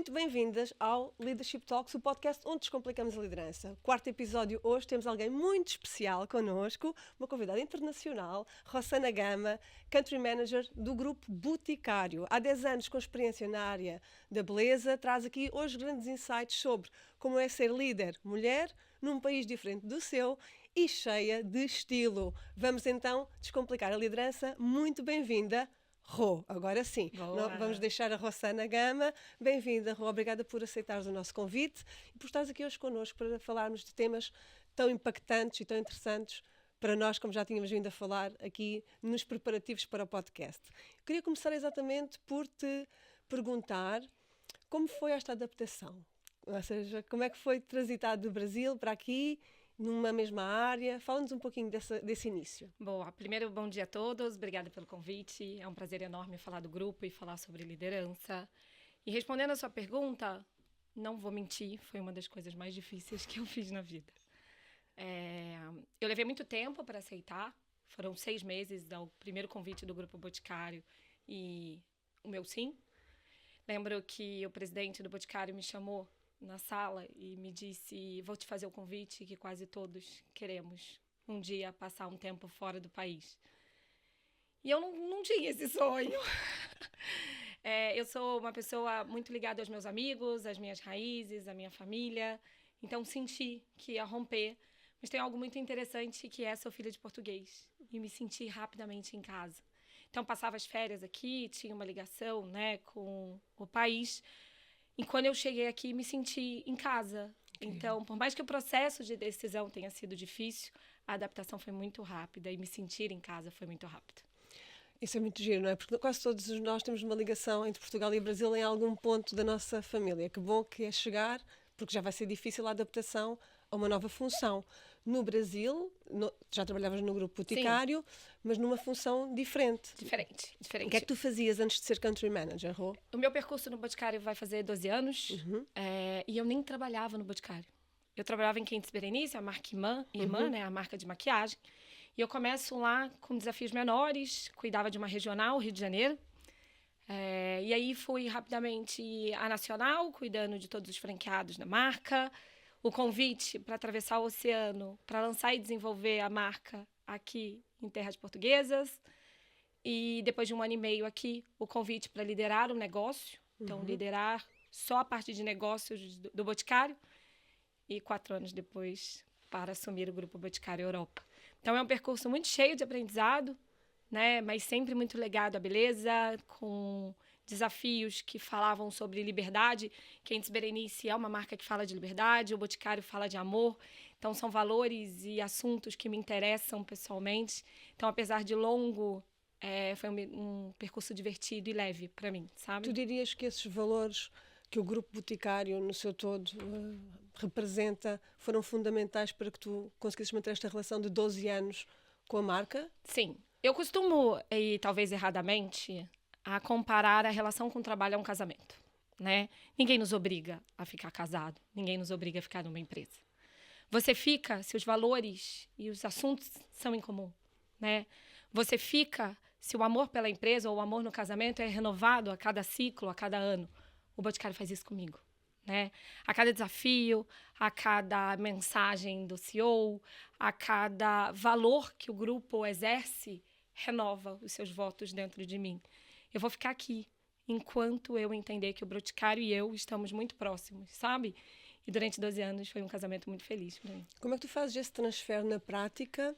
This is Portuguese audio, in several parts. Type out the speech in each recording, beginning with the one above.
Muito bem-vindas ao Leadership Talks, o podcast onde descomplicamos a liderança. Quarto episódio hoje, temos alguém muito especial connosco, uma convidada internacional, Rossana Gama, Country Manager do Grupo Boticário. Há 10 anos com experiência na área da beleza, traz aqui hoje grandes insights sobre como é ser líder mulher num país diferente do seu e cheia de estilo. Vamos então descomplicar a liderança. Muito bem-vinda, Rô. Agora sim, vamos deixar a Rossana Gama. Bem-vinda, Rô. Obrigada por aceitares o nosso convite e por estares aqui hoje connosco para falarmos de temas tão impactantes e tão interessantes para nós, como já tínhamos vindo a falar aqui nos preparativos para o podcast. Eu queria começar exatamente por te perguntar como foi esta adaptação. Ou seja, como é que foi transitado do Brasil para aqui, numa mesma área? Fala-nos um pouquinho desse início. Boa, primeiro, bom dia a todos, obrigada pelo convite. É um prazer enorme falar do grupo e falar sobre liderança. E respondendo a sua pergunta, não vou mentir, foi uma das coisas mais difíceis que eu fiz na vida. Eu levei muito tempo para aceitar, foram 6 meses do primeiro convite do Grupo Boticário e o meu sim. Lembro que o presidente do Boticário me chamou na sala e me disse: vou te fazer o convite que quase todos queremos um dia passar um tempo fora do país. E eu não tinha esse sonho. Eu sou uma pessoa muito ligada aos meus amigos, às minhas raízes, à minha família. Então senti que ia romper. Mas tem algo muito interessante que sou filha de português. E me senti rapidamente em casa. Então passava as férias aqui, tinha uma ligação, né, com o país. E quando eu cheguei aqui, me senti em casa. Então, por mais que o processo de decisão tenha sido difícil, a adaptação foi muito rápida e me sentir em casa foi muito rápido. Isso é muito giro, não é? Porque quase todos nós temos uma ligação entre Portugal e Brasil em algum ponto da nossa família. Que bom que é chegar, porque já vai ser difícil a adaptação a uma nova função. No Brasil, já trabalhavas no Grupo Boticário, mas numa função diferente. Diferente. O que é que tu fazias antes de ser Country Manager, Rô? O meu percurso no Boticário vai fazer 12 anos, e eu nem trabalhava no Boticário. Eu trabalhava em Quentes Berenice, a marca Irmã, né, a marca de maquiagem. E eu começo lá com desafios menores, cuidava de uma regional, Rio de Janeiro. E aí fui rapidamente à nacional, cuidando de todos os franqueados da marca. O convite para atravessar o oceano, para lançar e desenvolver a marca aqui em terras portuguesas. E depois de 1 ano e meio aqui, o convite para liderar o negócio. Então, liderar só a parte de negócios do Boticário. E 4 anos depois, para assumir o Grupo Boticário Europa. Então, é um percurso muito cheio de aprendizado, né? Mas sempre muito ligado à beleza, com desafios que falavam sobre liberdade. Quentes Berenice é uma marca que fala de liberdade, o Boticário fala de amor. Então, são valores e assuntos que me interessam pessoalmente. Então, apesar de longo, foi um percurso divertido e leve para mim, sabe? Tu dirias que esses valores que o Grupo Boticário, no seu todo, representa, foram fundamentais para que tu conseguisses manter esta relação de 12 anos com a marca? Sim. Eu costumo, e talvez erradamente, a comparar a relação com o trabalho a um casamento, né? Ninguém nos obriga a ficar casado, ninguém nos obriga a ficar numa empresa. Você fica se os valores e os assuntos são em comum, né? Você fica se o amor pela empresa ou o amor no casamento é renovado a cada ciclo, a cada ano. O Boticário faz isso comigo, né? A cada desafio, a cada mensagem do CEO, a cada valor que o grupo exerce, renova os seus votos dentro de mim. Eu vou ficar aqui enquanto eu entender que o Boticário e eu estamos muito próximos, sabe? E durante 12 anos foi um casamento muito feliz para mim. Como é que tu fazes esse transfer na prática,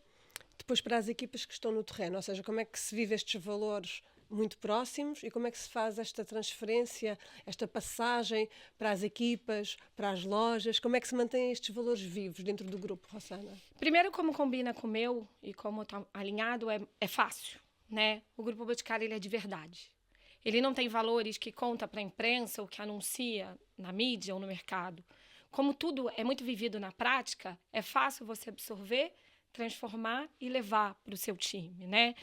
depois para as equipas que estão no terreno? Ou seja, como é que se vive estes valores muito próximos e como é que se faz esta transferência, esta passagem para as equipas, para as lojas? Como é que se mantêm estes valores vivos dentro do grupo, Rossana? Primeiro, como combina com o meu e como está alinhado, é fácil, né? O Grupo Boticário, ele é de verdade. Ele não tem valores que conta para a imprensa ou que anuncia na mídia ou no mercado. Como tudo é muito vivido na prática, é fácil você absorver, transformar e levar para o seu time, né?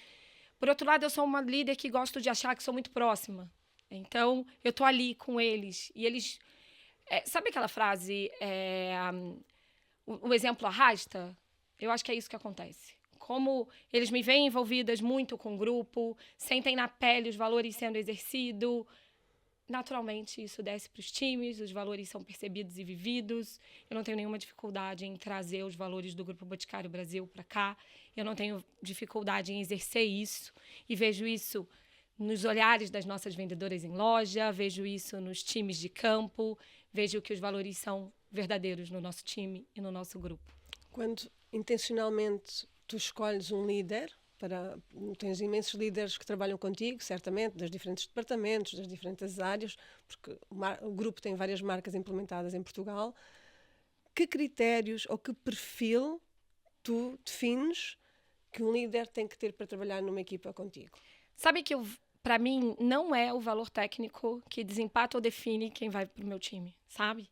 Por outro lado, eu sou uma líder que gosto de achar que sou muito próxima. Então, eu estou ali com eles. E eles... sabe aquela frase, o exemplo arrasta? Eu acho que é isso que acontece. Como eles me veem envolvidas muito com o grupo, sentem na pele os valores sendo exercidos, naturalmente, isso desce para os times, os valores são percebidos e vividos. Eu não tenho nenhuma dificuldade em trazer os valores do Grupo Boticário Brasil para cá. Eu não tenho dificuldade em exercer isso. E vejo isso nos olhares das nossas vendedoras em loja, vejo isso nos times de campo, vejo que os valores são verdadeiros no nosso time e no nosso grupo. Quando intencionalmente tu escolhes um líder, tens imensos líderes que trabalham contigo, certamente, dos diferentes departamentos, das diferentes áreas, porque o grupo tem várias marcas implementadas em Portugal. Que critérios ou que perfil tu defines que um líder tem que ter para trabalhar numa equipa contigo? Sabe que, para mim, não é o valor técnico que desempata ou define quem vai para o meu time, sabe?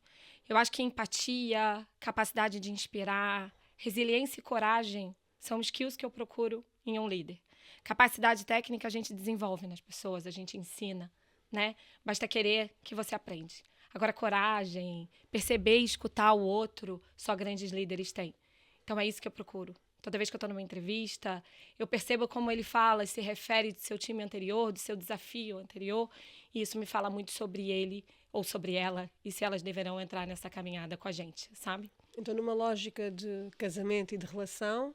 Eu acho que empatia, capacidade de inspirar, resiliência e coragem são skills que eu procuro em um líder. Capacidade técnica a gente desenvolve nas pessoas, a gente ensina, né? Basta querer que você aprende. Agora, coragem, perceber e escutar o outro, só grandes líderes têm. Então, é isso que eu procuro. Toda vez que eu estou numa entrevista, eu percebo como ele fala e se refere do seu time anterior, do seu desafio anterior, e isso me fala muito sobre ele ou sobre ela, e se elas deverão entrar nessa caminhada com a gente, sabe? Então, numa lógica de casamento e de relação,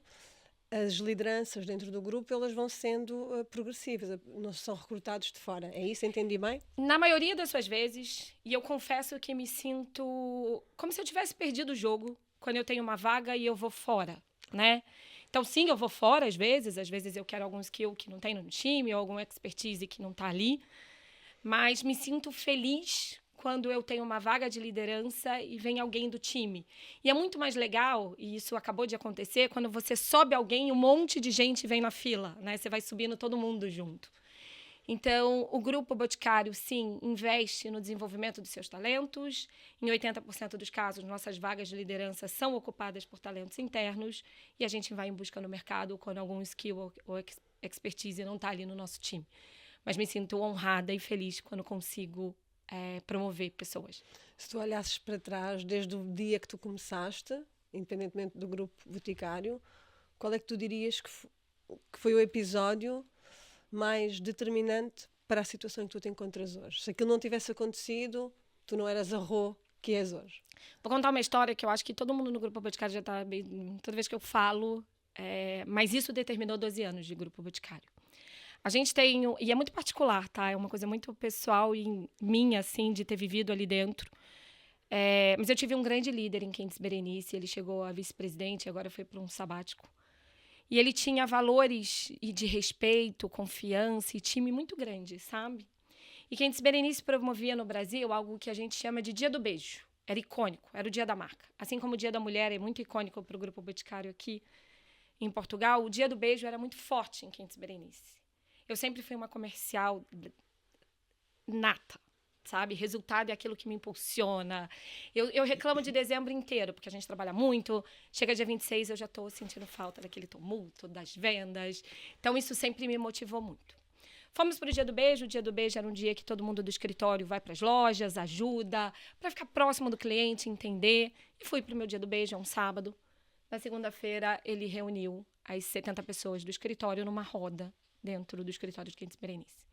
as lideranças dentro do grupo, elas vão sendo progressivas, não são recrutados de fora. É isso? Entendi bem? Na maioria das suas vezes, e eu confesso que me sinto como se eu tivesse perdido o jogo quando eu tenho uma vaga e eu vou fora, né? Então, sim, eu vou fora às vezes eu quero algum skill que não tem no time, ou alguma expertise que não está ali, mas me sinto feliz quando eu tenho uma vaga de liderança e vem alguém do time. E é muito mais legal, e isso acabou de acontecer, quando você sobe alguém e um monte de gente vem na fila, né? Você vai subindo todo mundo junto. Então, o Grupo Boticário, sim, investe no desenvolvimento dos seus talentos. Em 80% dos casos, nossas vagas de liderança são ocupadas por talentos internos e a gente vai em busca no mercado quando algum skill ou expertise não está ali no nosso time. Mas me sinto honrada e feliz quando consigo promover pessoas. Se tu olhasses para trás, desde o dia que tu começaste, independentemente do Grupo Boticário, qual é que tu dirias que foi o episódio mais determinante para a situação em que tu te encontras hoje? Se aquilo não tivesse acontecido, tu não eras a Rô que és hoje. Vou contar uma história que eu acho que todo mundo no Grupo Boticário já está toda vez que eu falo, mas isso determinou 12 anos de Grupo Boticário. A gente tem, e é muito particular, tá? É uma coisa muito pessoal e minha, assim, de ter vivido ali dentro. Mas eu tive um grande líder em Quentes Berenice, ele chegou a vice-presidente, agora foi para um sabático. E ele tinha valores de respeito, confiança e time muito grande, sabe? E Quentes Berenice promovia no Brasil algo que a gente chama de Dia do Beijo. Era icônico, era o Dia da Marca. Assim como o Dia da Mulher é muito icônico para o Grupo Boticário aqui em Portugal, o Dia do Beijo era muito forte em Quentes Berenice. Eu sempre fui uma comercial nata, sabe? Resultado é aquilo que me impulsiona. Eu reclamo de dezembro inteiro, porque a gente trabalha muito. Chega dia 26, eu já estou sentindo falta daquele tumulto, das vendas. Então, isso sempre me motivou muito. Fomos para o Dia do Beijo. O Dia do Beijo era um dia que todo mundo do escritório vai para as lojas, ajuda, para ficar próximo do cliente, entender. E fui para o meu Dia do Beijo, é um sábado. Na segunda-feira, ele reuniu as 70 pessoas do escritório numa roda dentro do escritório de Quentes Berenice.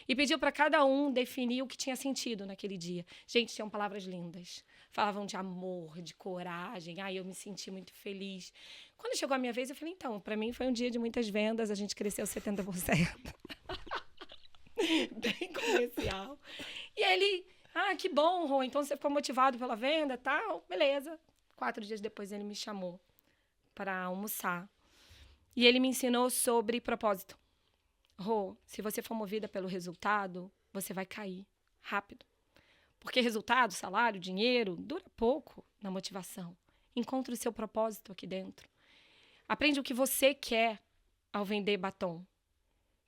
E pediu para cada um definir o que tinha sentido naquele dia. Gente, tinham palavras lindas. Falavam de amor, de coragem. Eu me senti muito feliz. Quando chegou a minha vez, eu falei, então, para mim foi um dia de muitas vendas, a gente cresceu 70%. Bem comercial. E ele, que bom, Rô, então você ficou motivado pela venda, tal, beleza. 4 dias depois ele me chamou para almoçar. E ele me ensinou sobre propósito. Rô, se você for movida pelo resultado, você vai cair rápido. Porque resultado, salário, dinheiro, dura pouco na motivação. Encontre o seu propósito aqui dentro. Aprende o que você quer ao vender batom.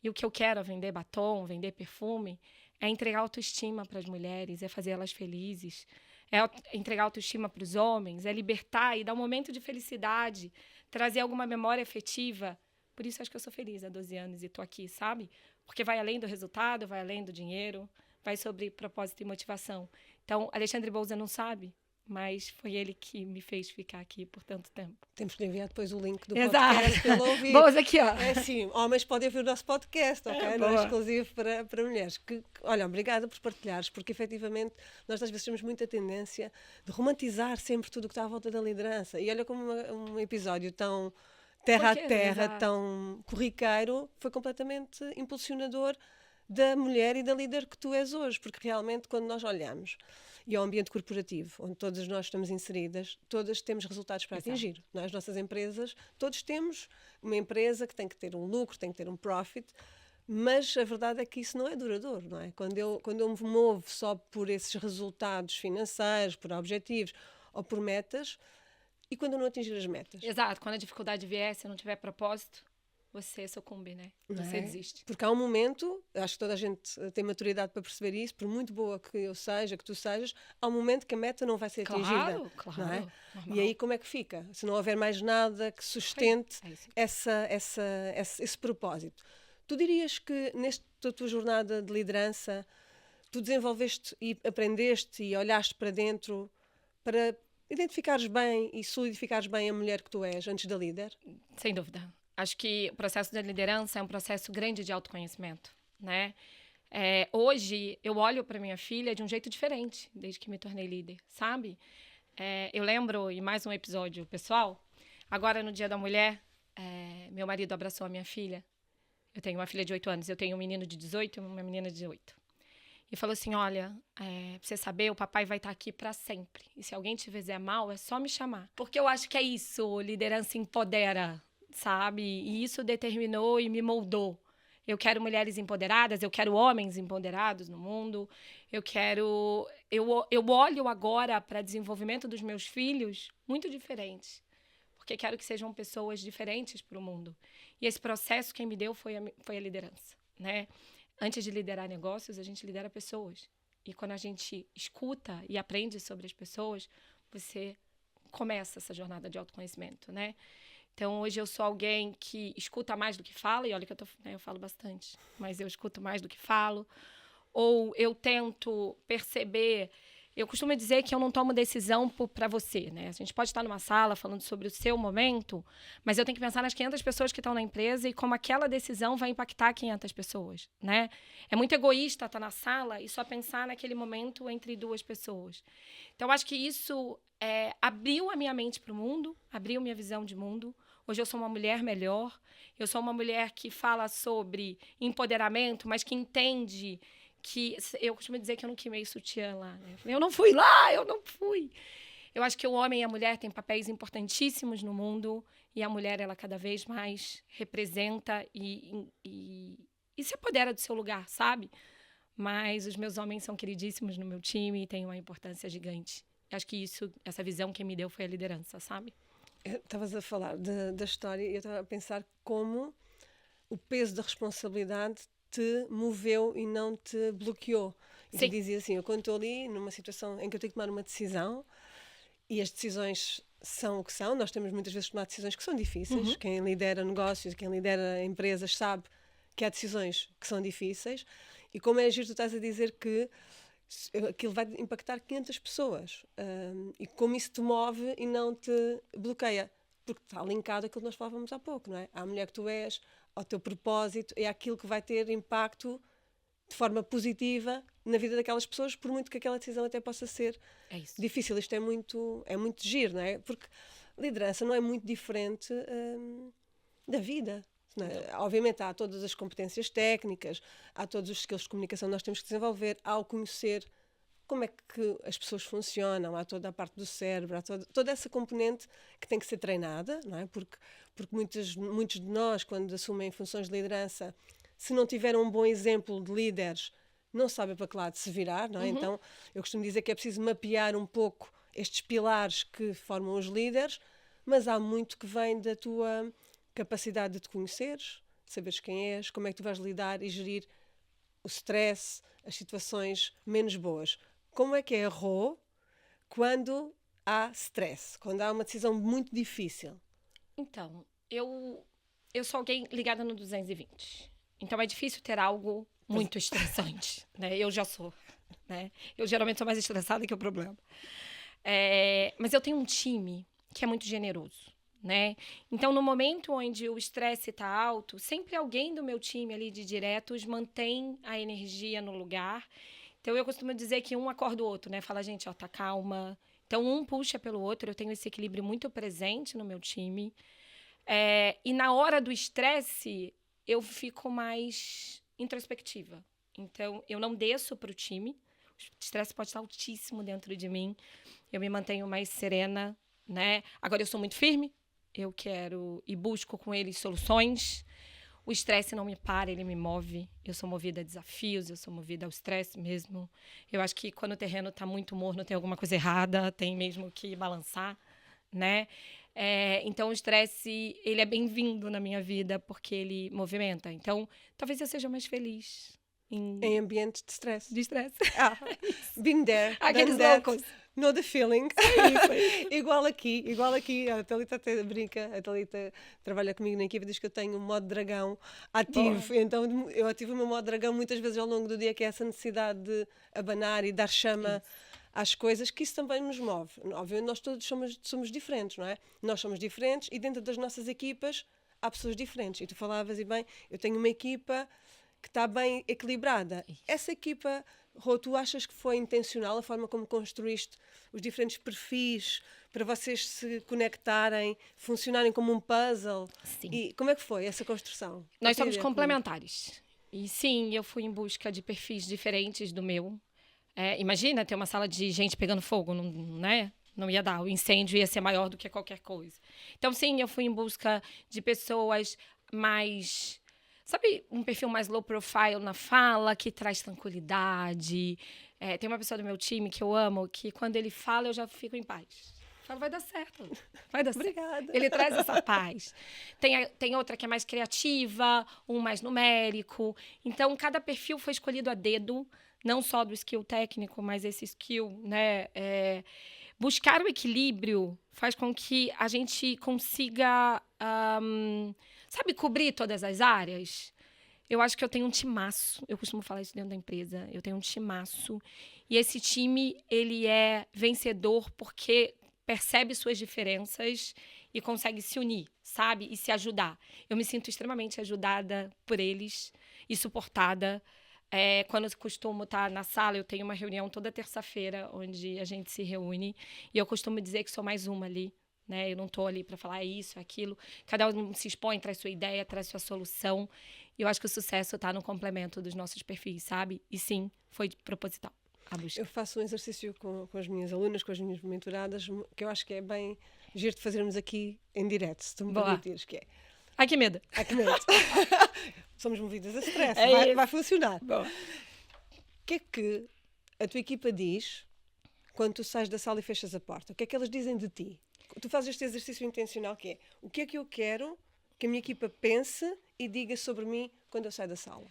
E o que eu quero ao vender batom, vender perfume, é entregar autoestima para as mulheres, é fazer elas felizes, é entregar autoestima para os homens, é libertar e dar um momento de felicidade, trazer alguma memória afetiva. Por isso acho que eu sou feliz há 12 anos e estou aqui, sabe? Porque vai além do resultado, vai além do dinheiro, vai sobre propósito e motivação. Então, Alexandre Bolsa não sabe mas foi ele que me fez ficar aqui por tanto tempo. Temos que lhe enviar depois o link do Exato. podcast para ele ouvir. Vamos aqui, ó. É assim, homens podem ouvir o nosso podcast, ok? Não é exclusivo para mulheres. Olha, obrigada por partilhares, porque efetivamente nós às vezes temos muita tendência de romantizar sempre tudo o que está à volta da liderança. E olha como um episódio tão terra a terra, tão corriqueiro, foi completamente impulsionador da mulher e da líder que tu és hoje, porque realmente quando nós olhamos e ao ambiente corporativo, onde todas nós estamos inseridas, todas temos resultados para atingir. Não é? As nossas empresas, todos temos uma empresa que tem que ter um lucro, tem que ter um profit, mas a verdade é que isso não é duradouro, não é? Quando eu me movo só por esses resultados financeiros, por objetivos ou por metas, e quando eu não atingir as metas. Exato, quando a dificuldade vier, se não tiver propósito, você sucumbe, né? Você desiste. Porque há um momento, acho que toda a gente tem maturidade para perceber isso, por muito boa que eu seja, que tu sejas, há um momento que a meta não vai ser atingida. Claro, não é? Normal. E aí como é que fica? Se não houver mais nada que sustente esse propósito. Tu dirias que nesta tua jornada de liderança, tu desenvolveste e aprendeste e olhaste para dentro para identificares bem e solidificares bem a mulher que tu és antes da líder? Sem dúvida. Acho que o processo da liderança é um processo grande de autoconhecimento, né? Hoje, eu olho para minha filha de um jeito diferente, desde que me tornei líder, sabe? Eu lembro, em mais um episódio pessoal, agora no Dia da Mulher, meu marido abraçou a minha filha. Eu tenho uma filha de 8 anos, eu tenho um menino de 18 e uma menina de 8. E falou assim, olha, pra você saber, o papai vai estar aqui para sempre. E se alguém te fizer mal, é só me chamar. Porque eu acho que é isso, liderança empodera, sabe? E isso determinou e me moldou. Eu quero mulheres empoderadas, eu quero homens empoderados no mundo. Eu olho agora para o desenvolvimento dos meus filhos muito diferente. Porque quero que sejam pessoas diferentes para o mundo. E esse processo quem me deu foi a liderança, né? Antes de liderar negócios, a gente lidera pessoas. E quando a gente escuta e aprende sobre as pessoas, você começa essa jornada de autoconhecimento, né? Então, hoje eu sou alguém que escuta mais do que fala, e olha que eu falo bastante, mas eu escuto mais do que falo. Ou eu tento perceber... Eu costumo dizer que eu não tomo decisão para você, né? A gente pode estar numa sala falando sobre o seu momento, mas eu tenho que pensar nas 500 pessoas que estão na empresa e como aquela decisão vai impactar 500 pessoas, né? É muito egoísta estar na sala e só pensar naquele momento entre 2 pessoas. Então, acho que isso abriu a minha mente para o mundo, abriu minha visão de mundo. Hoje eu sou uma mulher melhor, eu sou uma mulher que fala sobre empoderamento, mas que entende... que eu costumo dizer que eu não queimei sutiã lá, né? Eu não fui lá, eu não fui. Eu acho que o homem e a mulher têm papéis importantíssimos no mundo e a mulher, ela cada vez mais representa e se apodera do seu lugar, sabe? Mas os meus homens são queridíssimos no meu time e têm uma importância gigante. Eu acho que essa visão que me deu foi a liderança, sabe? Estavas a falar da história e eu estava a pensar como o peso da responsabilidade te moveu e não te bloqueou. E tu dizia assim, eu quando estou ali numa situação em que eu tenho que tomar uma decisão e as decisões são o que são, nós temos muitas vezes de tomar decisões que são difíceis, quem lidera negócios, quem lidera empresas sabe que há decisões que são difíceis e como é giro tu estás a dizer que aquilo vai impactar 500 pessoas e como isso te move e não te bloqueia, porque está linkado àquilo que nós falávamos há pouco, não é? À mulher que tu és, ao teu propósito, é aquilo que vai ter impacto de forma positiva na vida daquelas pessoas, por muito que aquela decisão até possa ser difícil. Isto é muito giro, não é? Porque liderança não é muito diferente da vida. Não é? Obviamente há todas as competências técnicas, há todos os skills de comunicação que nós temos que desenvolver, há o conhecer como é que as pessoas funcionam, há toda a parte do cérebro, há toda essa componente que tem que ser treinada, não é? Porque muitos de nós, quando assumem funções de liderança, se não tiveram um bom exemplo de líderes, não sabem para que lado se virar, não é? Então, eu costumo dizer que é preciso mapear um pouco estes pilares que formam os líderes, mas há muito que vem da tua capacidade de te conheceres, de saberes quem és, como é que tu vais lidar e gerir o stress, as situações menos boas. Como é que é a Rô quando há stress, quando há uma decisão muito difícil? Então, eu sou alguém ligada no 220. Então, é difícil ter algo muito estressante, né? Eu já sou, né? Eu geralmente sou mais estressada que o problema. Mas eu tenho um time que é muito generoso, né? Então, no momento onde o estresse está alto, sempre alguém do meu time ali de diretos mantém a energia no lugar. Então, eu costumo dizer que um acorda o outro, né? Fala, gente, ó, tá calma. Então, um puxa pelo outro. Eu tenho esse equilíbrio muito presente no meu time. E na hora do estresse, eu fico mais introspectiva. Então, eu não desço para o time. O estresse pode estar altíssimo dentro de mim. Eu me mantenho mais serena, né? Agora, eu sou muito firme. Eu quero e busco com eles soluções. O estresse não me para, ele me move. Eu sou movida a desafios, eu sou movida ao estresse mesmo. Eu acho que quando o terreno está muito morno, tem alguma coisa errada, tem mesmo que balançar, né? Então, o estresse, ele é bem-vindo na minha vida, porque ele movimenta. Então, talvez eu seja mais feliz em ambientes de stress. De estresse. Been there, Aqueles done that, loucos. know the feeling. Isso. Igual aqui. A Thalita até brinca, a Thalita trabalha comigo na equipe e diz que eu tenho um modo dragão ativo. Boa. Então, eu ativo o meu modo dragão muitas vezes ao longo do dia, que é essa necessidade de abanar e dar chama às coisas, que isso também nos move. Obviamente, nós todos somos diferentes, não é? Nós somos diferentes e dentro das nossas equipas há pessoas diferentes. E tu falavas, e bem, eu tenho uma equipa que está bem equilibrada. Isso. Essa equipa, Rô, tu achas que foi intencional a forma como construíste os diferentes perfis para vocês se conectarem, funcionarem como um puzzle? Sim. E como é que foi essa construção? Nós somos complementares. E sim, eu fui em busca de perfis diferentes do meu. Imagina ter uma sala de gente pegando fogo, né? Não ia dar, o incêndio ia ser maior do que qualquer coisa. Então, sim, eu fui em busca de pessoas mais... Sabe, um perfil mais low profile na fala, que traz tranquilidade. Tem uma pessoa do meu time que eu amo, que quando ele fala, eu já fico em paz. Falo, vai dar certo. Vai dar certo. Obrigada. Ele traz essa paz. Tem outra que é mais criativa, um mais numérico. Então, cada perfil foi escolhido a dedo, não só do skill técnico, mas esse skill, né? Buscar o equilíbrio faz com que a gente consiga, sabe, cobrir todas as áreas. Eu acho que eu tenho um timaço. Eu costumo falar isso dentro da empresa. Eu tenho um timaço. E esse time, ele é vencedor porque percebe suas diferenças e consegue se unir, sabe? E se ajudar. Eu me sinto extremamente ajudada por eles e suportada. Quando eu costumo estar na sala, eu tenho uma reunião toda terça-feira, onde a gente se reúne. E eu costumo dizer que sou mais uma ali, né? Eu não estou ali para falar isso, aquilo. Cada um se expõe, traz sua ideia, traz sua solução. E eu acho que o sucesso está no complemento dos nossos perfis, sabe? E sim, foi proposital a busca. Eu faço um exercício com as minhas alunas, com as minhas mentoradas, que eu acho que é bem giro de fazermos aqui em direto, se tu me permitires, que é... Ai, que medo. Ai, que medo. Somos movidas a stress, vai funcionar. Bom. O que é que a tua equipa diz quando tu sais da sala e fechas a porta? O que é que elas dizem de ti? Tu fazes este exercício intencional, que é: o que é que eu quero que a minha equipa pense e diga sobre mim quando eu saio da sala?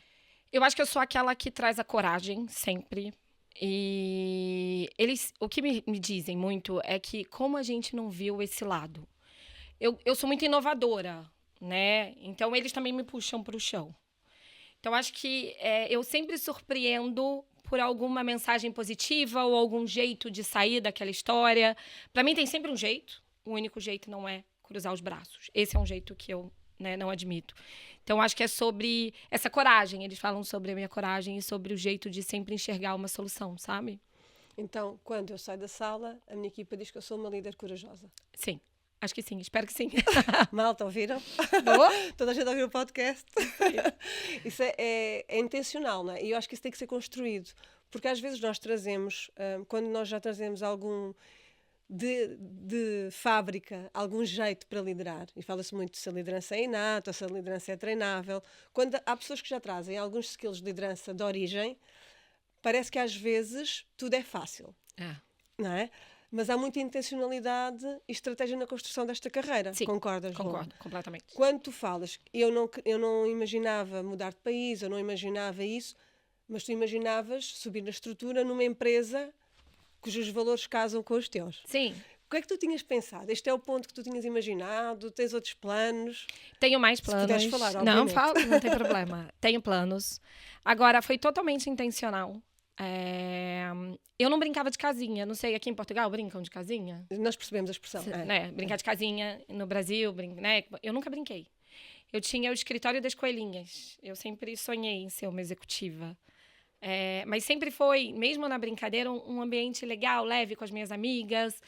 Eu acho que eu sou aquela que traz a coragem, sempre. E o que me dizem muito é que como a gente não viu esse lado. Eu sou muito inovadora, né? Então, eles também me puxam para o chão. Então, acho que eu sempre surpreendo por alguma mensagem positiva ou algum jeito de sair daquela história. Para mim, tem sempre um jeito. O único jeito não é cruzar os braços. Esse é um jeito que eu, né, não admito. Então, acho que é sobre essa coragem. Eles falam sobre a minha coragem e sobre o jeito de sempre enxergar uma solução, sabe? Então, quando eu saio da sala, a minha equipa diz que eu sou uma líder corajosa. Sim. Acho que sim, espero que sim. Malta, ouviram? Boa? Toda a gente ouviu o podcast. Isso é intencional, não é? E eu acho que isso tem que ser construído. Porque às vezes nós trazemos, quando nós já trazemos algum de fábrica, algum jeito para liderar, e fala-se muito se a liderança é inata, se a liderança é treinável, quando há pessoas que já trazem alguns skills de liderança de origem, parece que às vezes tudo é fácil. Não é? Mas há muita intencionalidade e estratégia na construção desta carreira. Sim, concordas, Rô? Concordo, completamente. Quando tu falas, eu não imaginava mudar de país, eu não imaginava isso, mas tu imaginavas subir na estrutura numa empresa cujos valores casam com os teus. Sim. O que é que tu tinhas pensado? Este é o ponto que tu tinhas imaginado? Tens outros planos? Tenho mais planos. Se puderes falar, não, obviamente. falo, não tem problema. Tenho planos. Agora, foi totalmente intencional. Eu não brincava de casinha. Não sei, aqui em Portugal brincam de casinha? Nós percebemos a expressão. Né? Brincar de casinha no Brasil, né? Eu nunca brinquei. Eu tinha o escritório das coelhinhas. Eu sempre sonhei em ser uma executiva. Mas sempre foi, mesmo na brincadeira, um ambiente legal, leve com as minhas amigas.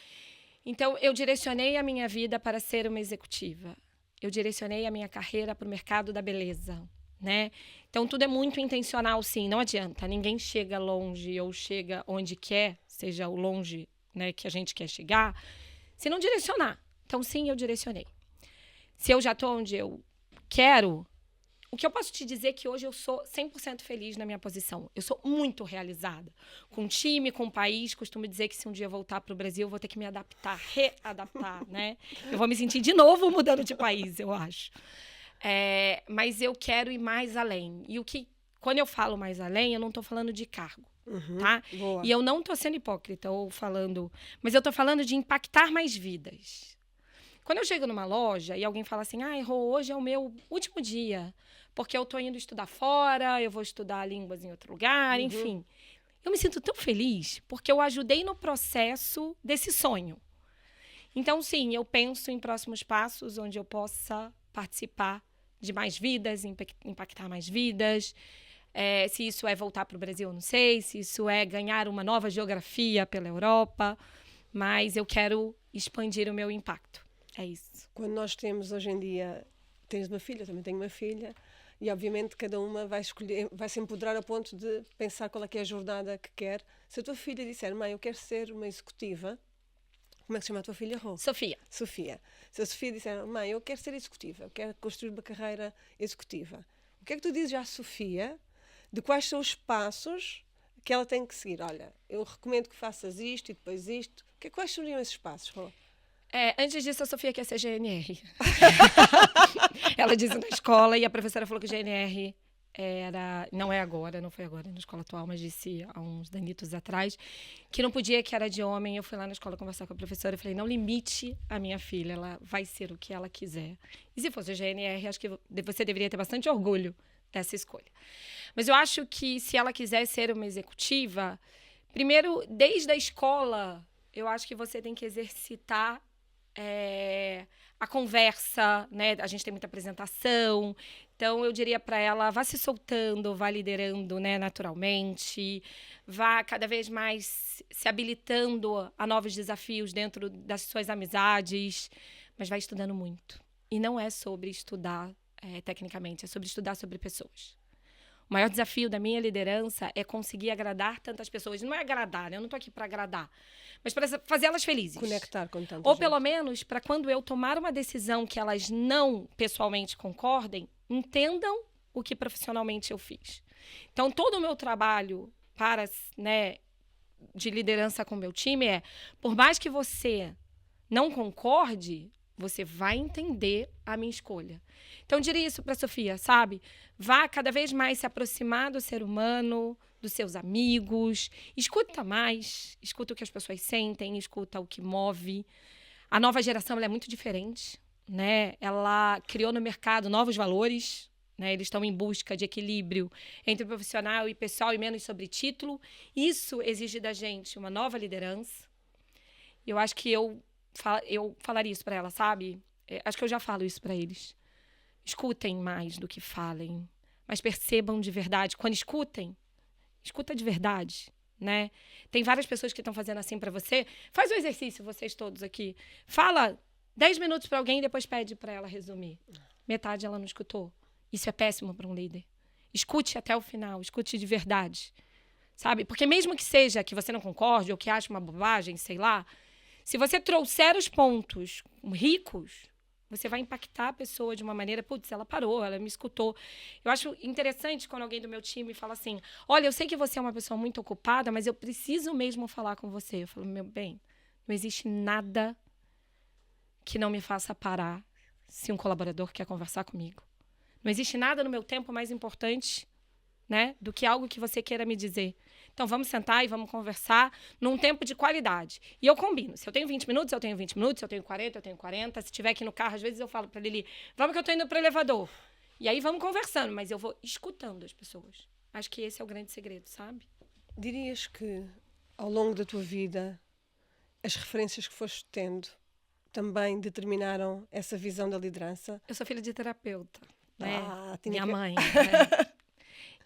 Então, eu direcionei a minha vida para ser uma executiva. Eu direcionei a minha carreira para o mercado da beleza, né? Então, tudo é muito intencional, sim. Não adianta. Ninguém chega longe ou chega onde quer, seja o longe, né, que a gente quer chegar, se não direcionar. Então, sim, eu direcionei. Se eu já estou onde eu quero, o que eu posso te dizer é que hoje eu sou 100% feliz na minha posição. Eu sou muito realizada. Com o time, com o país, costumo dizer que se um dia eu voltar para o Brasil, eu vou ter que me adaptar, readaptar, né? Eu vou me sentir de novo mudando de país, eu acho. Mas eu quero ir mais além. Quando eu falo mais além, eu não estou falando de cargo, tá? Boa. E eu não estou sendo hipócrita ou falando... Mas eu estou falando de impactar mais vidas. Quando eu chego numa loja e alguém fala assim, Rô, hoje é o meu último dia, porque eu estou indo estudar fora, eu vou estudar línguas em outro lugar, enfim. Eu me sinto tão feliz porque eu ajudei no processo desse sonho. Então, sim, eu penso em próximos passos onde eu possa participar de mais vidas, impactar mais vidas. Se isso é voltar para o Brasil, eu não sei. Se isso é ganhar uma nova geografia pela Europa. Mas eu quero expandir o meu impacto. É isso. Quando nós temos hoje em dia, tens uma filha, eu também tenho uma filha, e obviamente cada uma vai se empoderar a ponto de pensar qual é que é a jornada que quer. Se a tua filha disser, mãe, eu quero ser uma executiva, como é que se chama a tua filha, Rô? Sofia. Sofia. Se a Sofia disser, mãe, eu quero ser executiva, eu quero construir uma carreira executiva, o que é que tu dizes à Sofia de quais são os passos que ela tem que seguir? Olha, eu recomendo que faças isto e depois isto. Quais seriam esses passos, Rô? Antes disso, a Sofia quer ser GNR. Ela disse na escola e a professora falou que GNR não é agora, não foi agora na escola atual, mas disse há uns danitos atrás, que não podia, que era de homem. Eu fui lá na escola conversar com a professora e falei, não limite a minha filha, ela vai ser o que ela quiser. E se fosse GNR, acho que você deveria ter bastante orgulho dessa escolha. Mas eu acho que se ela quiser ser uma executiva, primeiro, desde a escola, eu acho que você tem que exercitar a conversa, né? A gente tem muita apresentação. Então, eu diria para ela, vá se soltando, vá liderando, né, naturalmente. Vá cada vez mais se habilitando a novos desafios dentro das suas amizades. Mas vai estudando muito. E não é sobre estudar tecnicamente, é sobre estudar sobre pessoas. O maior desafio da minha liderança é conseguir agradar tantas pessoas. Não é agradar, né? Eu não estou aqui para agradar, mas para fazê-las felizes. Conectar com tanta Ou gente. pelo menos para quando eu tomar uma decisão que elas não pessoalmente concordem, entendam o que profissionalmente eu fiz. Então, todo o meu trabalho de liderança com o meu time por mais que você não concorde, você vai entender a minha escolha. Então, eu diria isso para a Sofia, sabe? Vá cada vez mais se aproximar do ser humano, dos seus amigos. Escuta mais, escuta o que as pessoas sentem, escuta o que move. A nova geração ela é muito diferente, né? Ela criou no mercado novos valores, né? Eles estão em busca de equilíbrio entre o profissional e pessoal e menos sobre título. Isso exige da gente uma nova liderança. Eu acho que eu falaria isso para ela, sabe? Acho que eu já falo isso para eles. Escutem mais do que falem, mas percebam de verdade. Quando escutem, escuta de verdade, né? Tem várias pessoas que estão fazendo assim para você. Faz o exercício, vocês todos aqui. Fala 10 minutos para alguém e depois pede para ela resumir. Metade ela não escutou. Isso é péssimo para um líder. Escute até o final, escute de verdade, sabe? Porque mesmo que seja que você não concorde ou que ache uma bobagem, sei lá, se você trouxer os pontos ricos, você vai impactar a pessoa de uma maneira... Putz, ela parou, ela me escutou. Eu acho interessante quando alguém do meu time fala assim, olha, eu sei que você é uma pessoa muito ocupada, mas eu preciso mesmo falar com você. Eu falo, meu bem, não existe nada que não me faça parar se um colaborador quer conversar comigo. Não existe nada no meu tempo mais importante, né, do que algo que você queira me dizer. Então, vamos sentar e vamos conversar num tempo de qualidade. E eu combino. Se eu tenho 20 minutos, eu tenho 20 minutos. Se eu tenho 40, eu tenho 40. Se estiver aqui no carro, às vezes eu falo para Lili, vamos que eu estou indo para o elevador. E aí vamos conversando, mas eu vou escutando as pessoas. Acho que esse é o grande segredo, sabe? Dirias que, ao longo da tua vida, as referências que foste tendo também determinaram essa visão da liderança? Eu sou filha de terapeuta, né? Tinha Minha que... mãe. Né?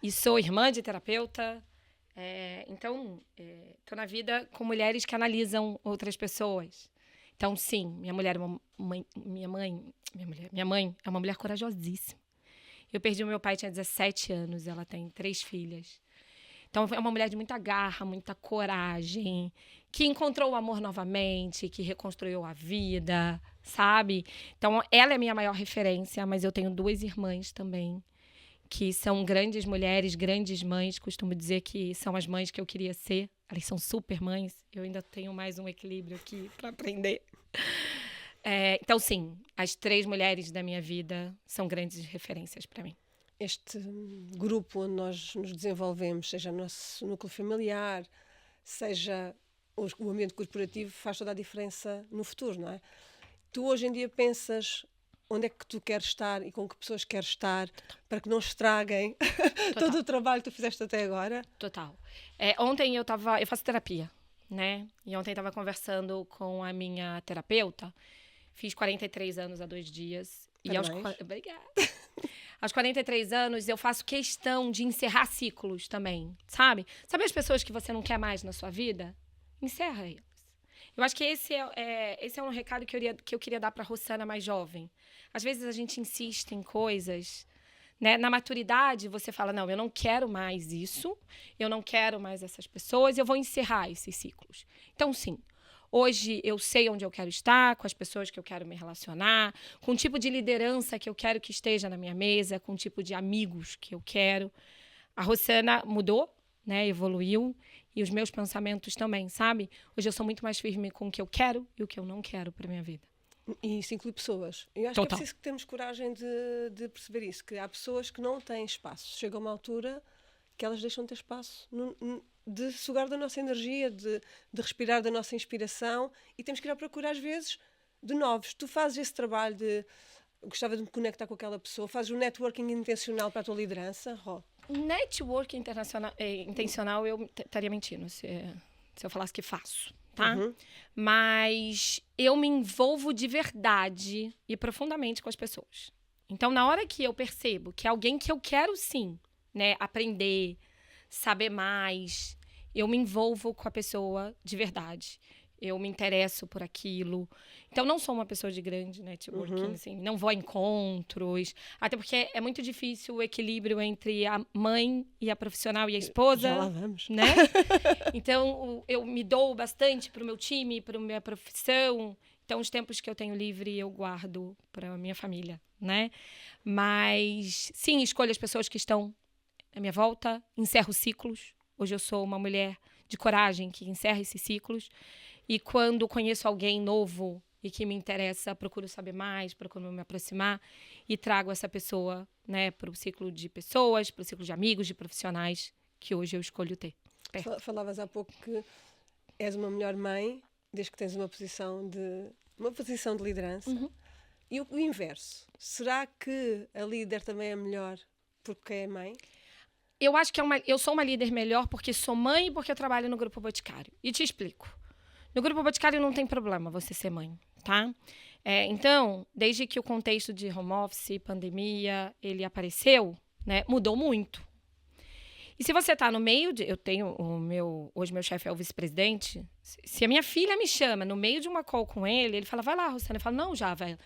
E sou irmã de terapeuta. Então, estou na vida com mulheres que analisam outras pessoas. Então, sim, minha mãe é uma mulher corajosíssima. Eu perdi o meu pai, tinha 17 anos, ela tem 3 filhas. Então, é uma mulher de muita garra, muita coragem, que encontrou o amor novamente, que reconstruiu a vida, sabe? Então, ela é minha maior referência, mas eu tenho 2 irmãs também, que são grandes mulheres, grandes mães. Costumo dizer que são as mães que eu queria ser. Elas são super mães. Eu ainda tenho mais um equilíbrio aqui para aprender. Então, sim, as 3 mulheres da minha vida são grandes referências para mim. Este grupo onde nós nos desenvolvemos, seja o nosso núcleo familiar, seja o ambiente corporativo, faz toda a diferença no futuro, não é? Tu hoje em dia pensas onde é que tu queres estar e com que pessoas queres estar para que não estraguem todo o trabalho que tu fizeste até agora? Total. Ontem eu faço terapia, né? E ontem eu estava conversando com a minha terapeuta. Fiz 43 anos há 2 dias. Obrigada. Aos 43 anos, eu faço questão de encerrar ciclos também, sabe? Sabe as pessoas que você não quer mais na sua vida? Encerra elas. Eu acho que esse é um recado que eu queria dar para a Rossana mais jovem. Às vezes a gente insiste em coisas, né? Na maturidade, você fala, não, eu não quero mais isso, eu não quero mais essas pessoas, eu vou encerrar esses ciclos. Então, sim. Hoje eu sei onde eu quero estar, com as pessoas que eu quero me relacionar, com o tipo de liderança que eu quero que esteja na minha mesa, com o tipo de amigos que eu quero. A Rossana mudou, né, evoluiu, e os meus pensamentos também, sabe? Hoje eu sou muito mais firme com o que eu quero e o que eu não quero para minha vida. E isso inclui pessoas. Eu acho que é preciso que temos coragem de perceber isso, que há pessoas que não têm espaço. Chega uma altura que elas deixam de ter espaço, de sugar da nossa energia, de respirar da nossa inspiração, e temos que ir à procura, às vezes, de novos. Tu fazes esse trabalho de... Gostava de me conectar com aquela pessoa. Fazes um networking intencional para a tua liderança, Ró? Networking intencional, eu estaria mentindo se eu falasse que faço, tá? Uhum. Mas eu me envolvo de verdade e profundamente com as pessoas. Então, na hora que eu percebo que é alguém que eu quero, sim, né, aprender, saber mais, eu me envolvo com a pessoa de verdade. Eu me interesso por aquilo. Então, não sou uma pessoa de grande networking, assim, não vou a encontros. Até porque é muito difícil o equilíbrio entre a mãe e a profissional e a esposa. Já lá vamos. Né? Então, eu me dou bastante para o meu time, para a minha profissão. Então, os tempos que eu tenho livre, eu guardo para a minha família, né? Mas, sim, escolho as pessoas que estão à minha volta, encerro ciclos. Hoje eu sou uma mulher de coragem que encerra esses ciclos. E quando conheço alguém novo e que me interessa, procuro saber mais, procuro me aproximar e trago essa pessoa, né, para o ciclo de pessoas, para o ciclo de amigos, de profissionais que hoje eu escolho ter. Falavas há pouco que és uma melhor mãe desde que tens uma posição de liderança. Uhum. E o inverso. Será que a líder também é melhor porque é mãe? Eu acho que eu sou uma líder melhor porque sou mãe e porque eu trabalho no Grupo Boticário. E te explico. No Grupo Boticário não tem problema você ser mãe, tá? Então, desde que o contexto de home office, pandemia, ele apareceu, né, mudou muito. E se você tá no meio de... Hoje meu chefe é o vice-presidente. Se a minha filha me chama no meio de uma call com ele fala, vai lá, Rossana. Eu falo, não, já, velho.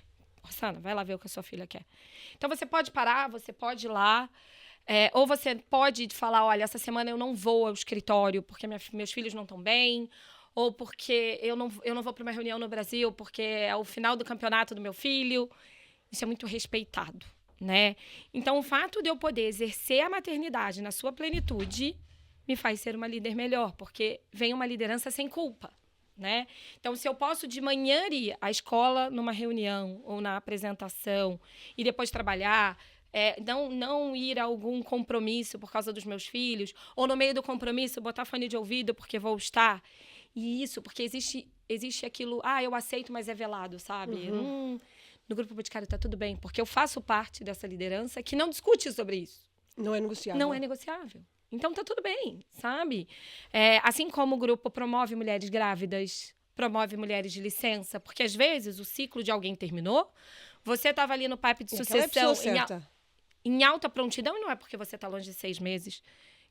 Rossana, vai lá ver o que a sua filha quer. Então, você pode parar, você pode ir lá. Ou você pode falar, olha, essa semana eu não vou ao escritório porque meus filhos não estão bem, ou porque eu não vou para uma reunião no Brasil porque é o final do campeonato do meu filho. Isso é muito respeitado, né? Então, o fato de eu poder exercer a maternidade na sua plenitude me faz ser uma líder melhor, porque vem uma liderança sem culpa, né? Então, se eu posso de manhã ir à escola numa reunião ou na apresentação e depois trabalhar... não ir a algum compromisso por causa dos meus filhos, ou no meio do compromisso botar fone de ouvido porque vou estar. E isso, porque existe aquilo, eu aceito, mas é velado, sabe? No Grupo Boticário tá tudo bem, porque eu faço parte dessa liderança que não discute sobre isso. Não é negociável. Não é negociável. Então tá tudo bem, sabe? Assim como o grupo promove mulheres grávidas, promove mulheres de licença, porque às vezes o ciclo de alguém terminou, você estava ali no pipe de E aquela é a pessoa sucessão certa. em alta prontidão, e não é porque você está longe de 6 meses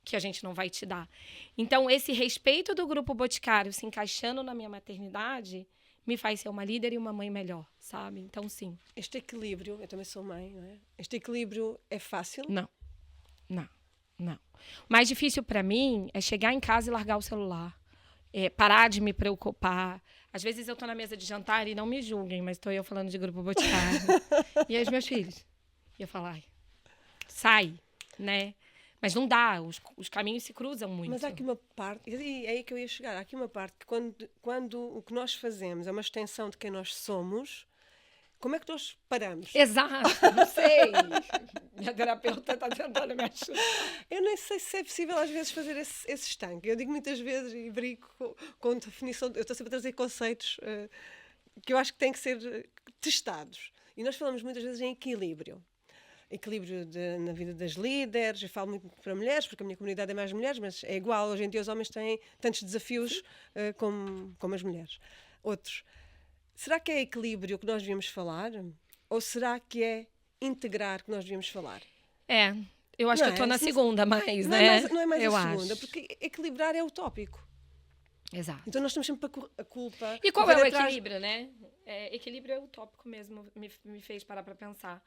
que a gente não vai te dar. Então, esse respeito do grupo Boticário se encaixando na minha maternidade me faz ser uma líder e uma mãe melhor, sabe? Então, sim. Este equilíbrio, eu também sou mãe, não é? Este equilíbrio é fácil? Não. O mais difícil para mim é chegar em casa e largar o celular. Parar de me preocupar. Às vezes eu tô na mesa de jantar e não me julguem, mas tô eu falando de grupo Boticário. E aí os meus filhos. E eu falo, ai, sai, né? Mas não dá, os caminhos se cruzam muito. Mas há aqui uma parte, e é aí que eu ia chegar, há aqui uma parte que quando o que nós fazemos é uma extensão de quem nós somos, como é que nós paramos? Exato, não sei. Minha terapeuta está tentando me ajudar. Eu nem sei se é possível às vezes fazer esse estanque. Eu digo muitas vezes e brinco com definição, eu estou sempre a trazer conceitos que eu acho que têm que ser testados. E nós falamos muitas vezes em equilíbrio. Equilíbrio na vida das líderes, eu falo muito para mulheres, porque a minha comunidade é mais mulheres, mas é igual, hoje em dia os homens têm tantos desafios como as mulheres. Outros. Será que é equilíbrio que nós devíamos falar? Ou será que é integrar que nós devíamos falar? Eu acho que eu estou na segunda, mas, né? Não é mais eu a segunda, acho. porque equilibrar é utópico. Exato. Então nós estamos sempre a culpa. E qual é o equilíbrio, né? Equilíbrio é utópico mesmo, me fez parar para pensar.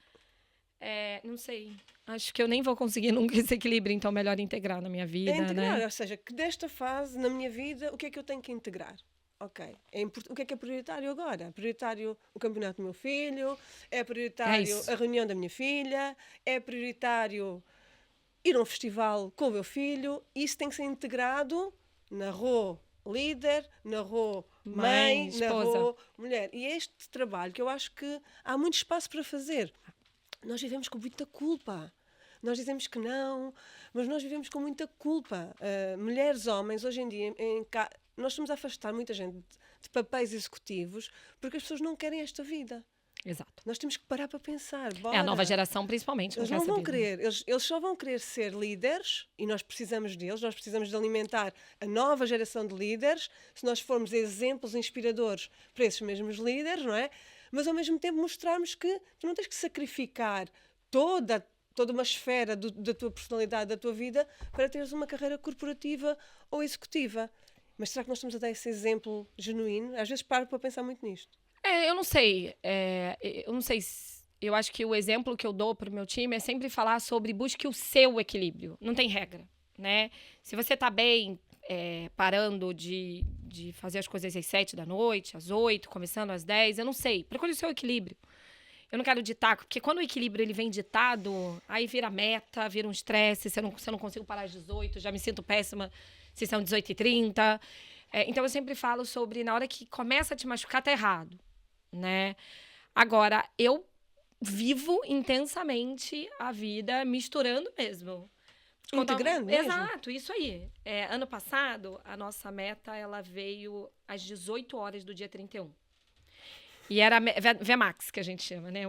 Não sei. Acho que eu nem vou conseguir nunca esse equilíbrio, então melhor integrar na minha vida, integrar, né? ou seja, que desta fase, na minha vida, o que é que eu tenho que integrar? Ok. O que é prioritário agora? É prioritário o campeonato do meu filho? É prioritário a reunião da minha filha? É prioritário ir a um festival com o meu filho? Isso tem que ser integrado na Rô líder, na Rô mãe, na Rô mulher. E é este trabalho que eu acho que há muito espaço para fazer. Nós vivemos com muita culpa. Nós dizemos que não, mas nós vivemos com muita culpa. Mulheres, homens, hoje em dia, nós estamos a afastar muita gente de papéis executivos porque as pessoas não querem esta vida. Exato. Nós temos que parar para pensar. Bora. A nova geração, principalmente. Eles não vão querer. Eles só vão querer ser líderes e nós precisamos deles. Nós precisamos de alimentar a nova geração de líderes se nós formos exemplos inspiradores para esses mesmos líderes, não é? Mas ao mesmo tempo mostrarmos que tu não tens que sacrificar toda uma esfera da tua personalidade, da tua vida, para teres uma carreira corporativa ou executiva. Mas será que nós estamos a dar esse exemplo genuíno? Às vezes paro para pensar muito nisto. Eu não sei. Eu não sei eu acho que o exemplo que eu dou para o meu time é sempre falar sobre busque o seu equilíbrio. Não tem regra, né? Se você está bem parando de fazer as coisas às 7 da noite, às 8, começando às 10, eu não sei. Procure o seu equilíbrio. Eu não quero ditar, porque quando o equilíbrio ele vem ditado, aí vira meta, vira um estresse, se eu não consigo parar às 18, já me sinto péssima se são 18h30. Então, eu sempre falo sobre, na hora que começa a te machucar, tá errado, né? Agora, eu vivo intensamente a vida misturando mesmo. Integrando mesmo? Exato, isso aí. Ano passado, a nossa meta, ela veio às 18 horas do dia 31. E era VMAX, que a gente chama, né?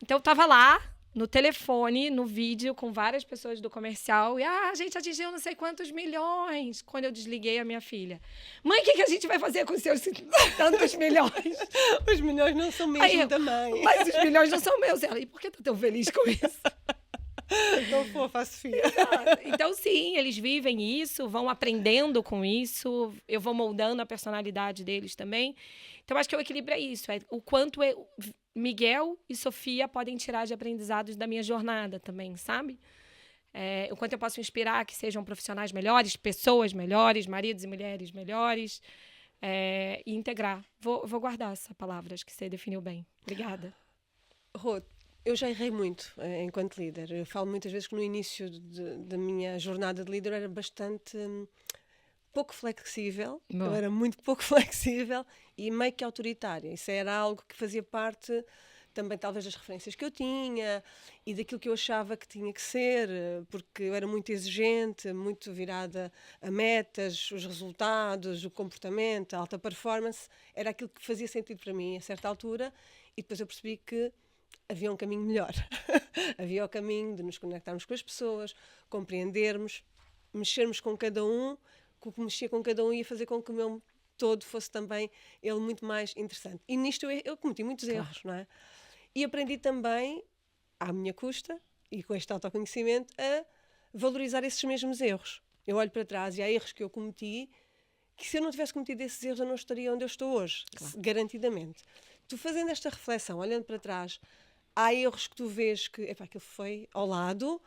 Então, eu tava lá, no telefone, no vídeo, com várias pessoas do comercial. E, a gente atingiu não sei quantos milhões. Quando eu desliguei a minha filha. Mãe, o que a gente vai fazer com os seus tantos milhões? Os milhões não são mesmo da mãe. Mas os milhões não são meus. Ela, e por que tá tão feliz com isso? Tão fofa a Sofia. Então, sim, eles vivem isso, vão aprendendo com isso. Eu vou moldando a personalidade deles também. Então, acho que o equilíbrio é isso. O quanto Miguel e Sofia podem tirar de aprendizados da minha jornada também, sabe? O quanto eu posso inspirar que sejam profissionais melhores, pessoas melhores, maridos e mulheres melhores. E integrar. Vou guardar essa palavra, acho que você definiu bem. Obrigada. Rô, eu já errei muito enquanto líder. Eu falo muitas vezes que no início da minha jornada de líder eu era bastante pouco flexível. Bom. Eu era muito pouco flexível e meio que autoritária. Isso era algo que fazia parte também talvez das referências que eu tinha e daquilo que eu achava que tinha que ser, porque eu era muito exigente, muito virada a metas, os resultados, o comportamento, a alta performance. Era aquilo que fazia sentido para mim a certa altura e depois eu percebi que havia um caminho melhor. Havia o caminho de nos conectarmos com as pessoas, compreendermos mexermos com cada um, que o que mexia com cada um ia fazer com que o meu todo fosse também ele muito mais interessante. E nisto eu cometi muitos erros, não é? E aprendi também, à minha custa, e com este autoconhecimento, a valorizar esses mesmos erros. Eu olho para trás e há erros que eu cometi, que se eu não tivesse cometido esses erros eu não estaria onde eu estou hoje, garantidamente. Tu fazendo esta reflexão, olhando para trás, há erros que tu vês que, aquilo foi ao lado,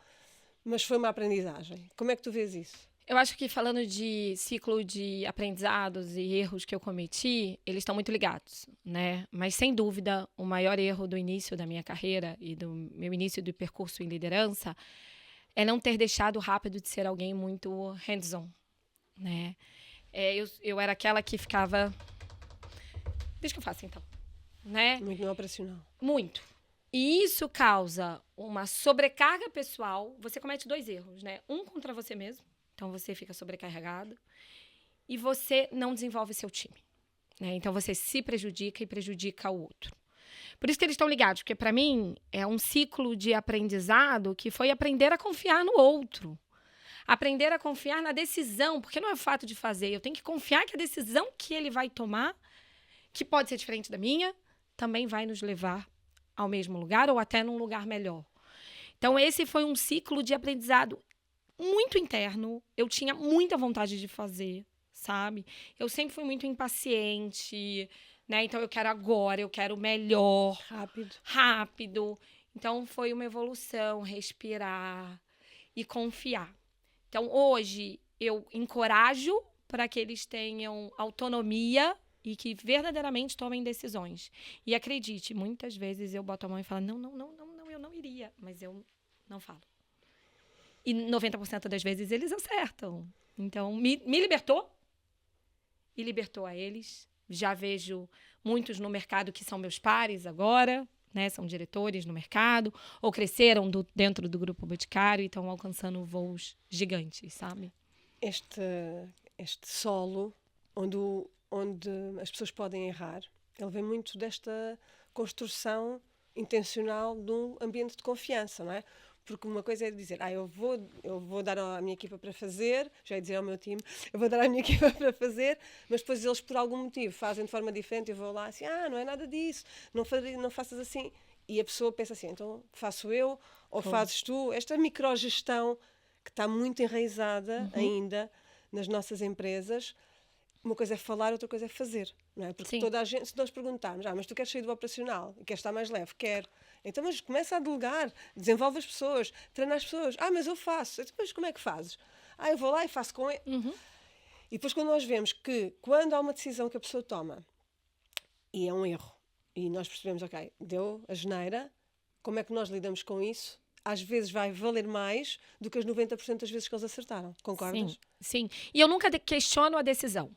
mas foi uma aprendizagem. Como é que tu vês isso? Eu acho que falando de ciclo de aprendizados e erros que eu cometi, eles estão muito ligados, né? Mas, sem dúvida, o maior erro do início da minha carreira e do meu início do percurso em liderança é não ter deixado rápido de ser alguém muito hands-on, né? Eu era aquela que ficava... Deixa que eu faça, então. Né? Muito no operacional. Muito. E isso causa uma sobrecarga pessoal. Você comete 2 erros, né? Um contra você mesmo. Então, você fica sobrecarregado. E você não desenvolve seu time, né? Então, você se prejudica e prejudica o outro. Por isso que eles estão ligados. Porque, para mim, é um ciclo de aprendizado que foi aprender a confiar no outro. Aprender a confiar na decisão. Porque não é o fato de fazer. Eu tenho que confiar que a decisão que ele vai tomar, que pode ser diferente da minha, também vai nos levar ao mesmo lugar ou até num lugar melhor. Então, esse foi um ciclo de aprendizado muito interno. Eu tinha muita vontade de fazer, sabe? Eu sempre fui muito impaciente, né? Então, eu quero agora, eu quero melhor. Rápido. Então, foi uma evolução, respirar e confiar. Então, hoje, eu encorajo para que eles tenham autonomia e que verdadeiramente tomem decisões. E acredite, muitas vezes eu boto a mão e falo, não, eu não iria, mas eu não falo. E 90% das vezes eles acertam. Então, me libertou e libertou a eles. Já vejo muitos no mercado que são meus pares agora, né? São diretores no mercado, ou cresceram dentro do Grupo Boticário e estão alcançando voos gigantes, sabe? Este solo onde as pessoas podem errar, ele vem muito desta construção intencional de um ambiente de confiança, não é? Porque uma coisa é dizer, eu vou dar à minha equipa para fazer, já ia dizer ao meu time, eu vou dar à minha equipa para fazer, mas depois eles por algum motivo fazem de forma diferente e eu vou lá assim, não é nada disso, não faças assim. E a pessoa pensa assim, então faço eu ou fazes tu? Esta microgestão que está muito enraizada ainda nas nossas empresas. Uma coisa é falar, outra coisa é fazer, não é? Porque toda a gente, se nós perguntarmos, mas tu queres sair do operacional e queres estar mais leve? Quero. Então, mas começa a delegar, desenvolve as pessoas, treina as pessoas. Mas eu faço. Depois, como é que fazes? Eu vou lá e faço com ele. E depois, quando nós vemos que, quando há uma decisão que a pessoa toma, e é um erro, e nós percebemos, deu a geneira, como é que nós lidamos com isso? Às vezes vai valer mais do que as 90% das vezes que eles acertaram. Concordas? Sim. E eu nunca questiono a decisão.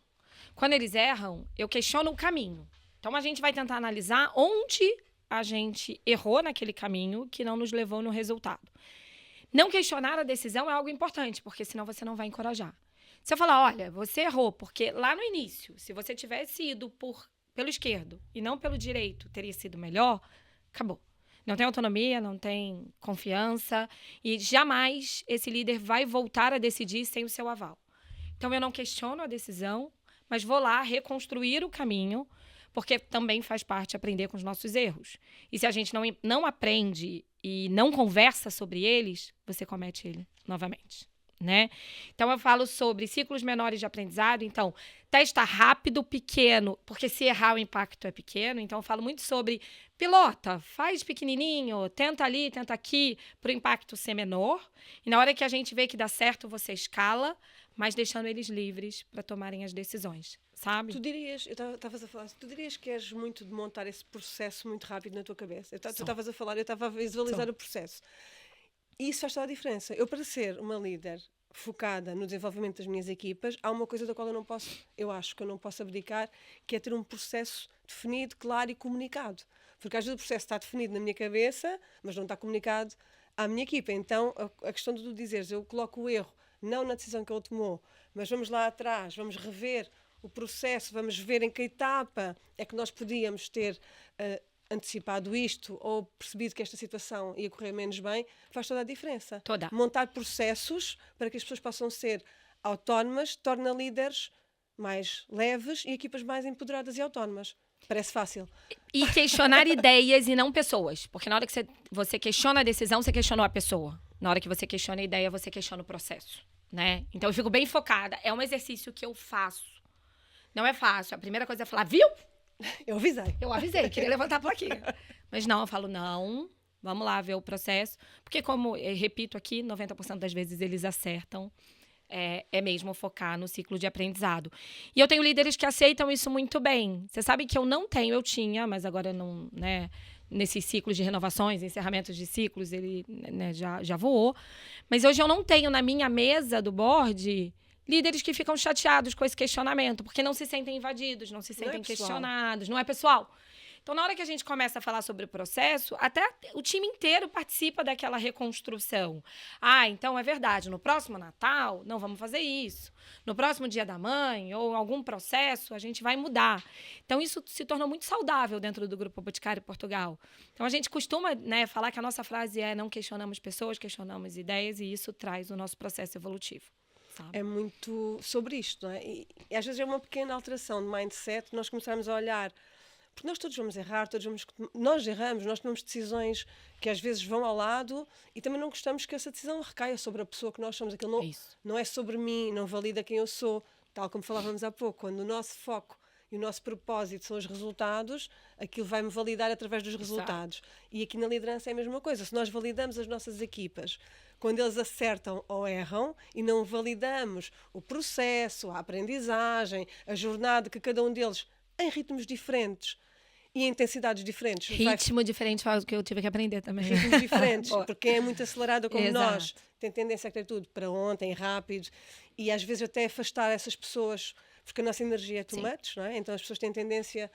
Quando eles erram, eu questiono o caminho. Então, a gente vai tentar analisar onde a gente errou naquele caminho que não nos levou no resultado. Não questionar a decisão é algo importante, porque senão você não vai encorajar. Se eu falar, olha, você errou, porque lá no início, se você tivesse ido pelo esquerdo e não pelo direito, teria sido melhor, acabou. Não tem autonomia, não tem confiança e jamais esse líder vai voltar a decidir sem o seu aval. Então, eu não questiono a decisão, mas vou lá reconstruir o caminho, porque também faz parte aprender com os nossos erros. E se a gente não aprende e não conversa sobre eles, você comete ele novamente, né? Então, eu falo sobre ciclos menores de aprendizado. Então, testa rápido, pequeno, porque se errar o impacto é pequeno. Então, eu falo muito sobre pilota, faz pequenininho, tenta ali, tenta aqui, para o impacto ser menor. E na hora que a gente vê que dá certo, você escala, mas deixando eles livres para tomarem as decisões, sabe? Tu dirias, tu dirias que és muito de montar esse processo muito rápido na tua cabeça. Tu estavas a falar, eu estava a visualizar o processo. E isso faz toda a diferença. Eu, para ser uma líder focada no desenvolvimento das minhas equipas, há uma coisa da qual eu acho que eu não posso abdicar, que é ter um processo definido, claro e comunicado. Porque às vezes o processo está definido na minha cabeça, mas não está comunicado à minha equipa. Então, a questão de tu dizeres, eu coloco o erro, não na decisão que ele tomou, mas vamos lá atrás, vamos rever o processo, vamos ver em que etapa é que nós podíamos ter antecipado isto ou percebido que esta situação ia correr menos bem, faz toda a diferença. Toda. Montar processos para que as pessoas possam ser autónomas torna líderes mais leves e equipas mais empoderadas e autónomas. Parece fácil. E questionar ideias e não pessoas. Porque na hora que você questiona a decisão, você questionou a pessoa. Na hora que você questiona a ideia, você questiona o processo, né? Então, eu fico bem focada. É um exercício que eu faço. Não é fácil. A primeira coisa é falar, viu? Eu avisei. Eu avisei, queria levantar a plaquinha. Mas não, eu falo, não, vamos lá ver o processo. Porque, como eu repito aqui, 90% das vezes eles acertam. É mesmo focar no ciclo de aprendizado. E eu tenho líderes que aceitam isso muito bem. Você sabe que eu tinha, mas agora não, né? Nesses ciclos de renovações, encerramentos de ciclos, ele, né, já voou. Mas hoje eu não tenho na minha mesa do board líderes que ficam chateados com esse questionamento, porque não se sentem invadidos, não se sentem questionados, não é pessoal. Então, na hora que a gente começa a falar sobre o processo, até o time inteiro participa daquela reconstrução. Ah, então é verdade, no próximo Natal, não vamos fazer isso. No próximo Dia da Mãe, ou algum processo, a gente vai mudar. Então, isso se tornou muito saudável dentro do Grupo Boticário Portugal. Então, a gente costuma, né, falar que a nossa frase é não questionamos pessoas, questionamos ideias, e isso traz o nosso processo evolutivo. Sabe? É muito sobre isto, não é? E às vezes é uma pequena alteração de mindset, nós começamos a olhar. Porque nós todos vamos errar, nós erramos, nós tomamos decisões que às vezes vão ao lado e também não gostamos que essa decisão recaia sobre a pessoa que nós somos. Aquilo não é sobre mim, não valida quem eu sou. Tal como falávamos há pouco, quando o nosso foco e o nosso propósito são os resultados, aquilo vai-me validar através dos resultados. Exato. E aqui na liderança é a mesma coisa. Se nós validamos as nossas equipas quando eles acertam ou erram e não validamos o processo, a aprendizagem, a jornada que cada um deles em ritmos diferentes e em intensidades diferentes. Ritmo diferente foi o que eu tive que aprender também. Ritmos diferentes, porque quem é muito acelerado como nós tem tendência a ter tudo para ontem, rápido, e às vezes até afastar essas pessoas, porque a nossa energia é too much, não é? Então as pessoas têm tendência